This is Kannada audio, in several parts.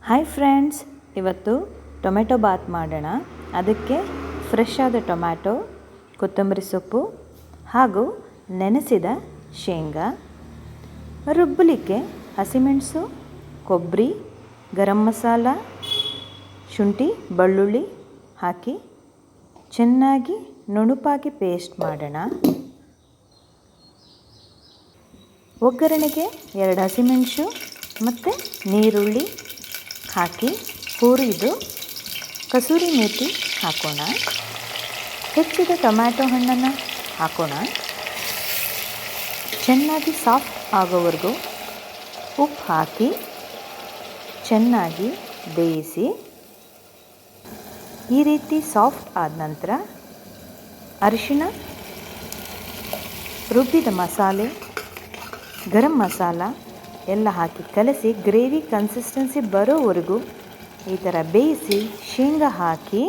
ಹಾಯ್ ಫ್ರೆಂಡ್ಸ್, ಇವತ್ತು ಟೊಮೆಟೊ ಬಾತ್ ಮಾಡೋಣ. ಅದಕ್ಕೆ ಫ್ರೆಶ್ ಆದ ಟೊಮ್ಯಾಟೊ, ಕೊತ್ತಂಬರಿ ಸೊಪ್ಪು ಹಾಗೂ ನೆನೆಸಿದ ಶೇಂಗಾ, ರುಬ್ಬಲಿಕ್ಕೆ ಹಸಿಮೆಣಸು, ಕೊಬ್ಬರಿ, ಗರಂ ಮಸಾಲ, ಶುಂಠಿ, ಬೆಳ್ಳುಳ್ಳಿ ಹಾಕಿ ಚೆನ್ನಾಗಿ ನುಣುಪಾಗಿ ಪೇಸ್ಟ್ ಮಾಡೋಣ. ಒಗ್ಗರಣೆಗೆ 2 ಹಸಿಮೆಣಸು ಮತ್ತು ನೀರುಳ್ಳಿ ಹಾಕಿ ಹುರಿದು ಕಸೂರಿ ಮೇಥಿ ಹಾಕೋಣ. ಹೆಚ್ಚಿದ ಟೊಮ್ಯಾಟೊ ಹಣ್ಣನ್ನು ಹಾಕೋಣ. ಚೆನ್ನಾಗಿ ಸಾಫ್ಟ್ ಆಗೋವರೆಗೂ ಉಪ್ಪು ಹಾಕಿ ಚೆನ್ನಾಗಿ ಬೇಯಿಸಿ. ಈ ರೀತಿ ಸಾಫ್ಟ್ ಆದ ನಂತರ ಅರಿಶಿಣ, ರುಬ್ಬಿದ ಮಸಾಲೆ, ಗರಂ ಮಸಾಲ ಎಲ್ಲ ಹಾಕಿ ಕಲಸಿ ಗ್ರೇವಿ ಕನ್ಸಿಸ್ಟೆನ್ಸಿ ಬರೋವರೆಗೂ ಈ ಥರ ಬೇಯಿಸಿ ಶೇಂಗಾ ಹಾಕಿ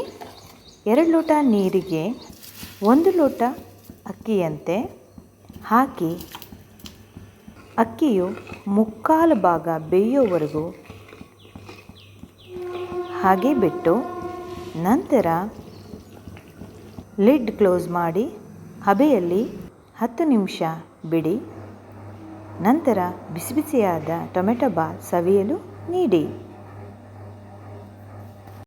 2 ಲೋಟ ನೀರಿಗೆ 1 ಲೋಟ ಅಕ್ಕಿಯಂತೆ ಹಾಕಿ ಅಕ್ಕಿಯು ಮುಕ್ಕಾಲು ಭಾಗ ಬೇಯೋವರೆಗೂ ಹಾಗೆ ಬಿಟ್ಟು ನಂತರ ಲಿಡ್ ಕ್ಲೋಸ್ ಮಾಡಿ ಹಬೆಯಲ್ಲಿ 10 ನಿಮಿಷ ಬಿಡಿ. ನಂತರ ಬಿಸಿ ಬಿಸಿಯಾದ ಟೊಮೆಟೊ ಬಾತ್ ಸವಿಯಲು ನೀಡಿ.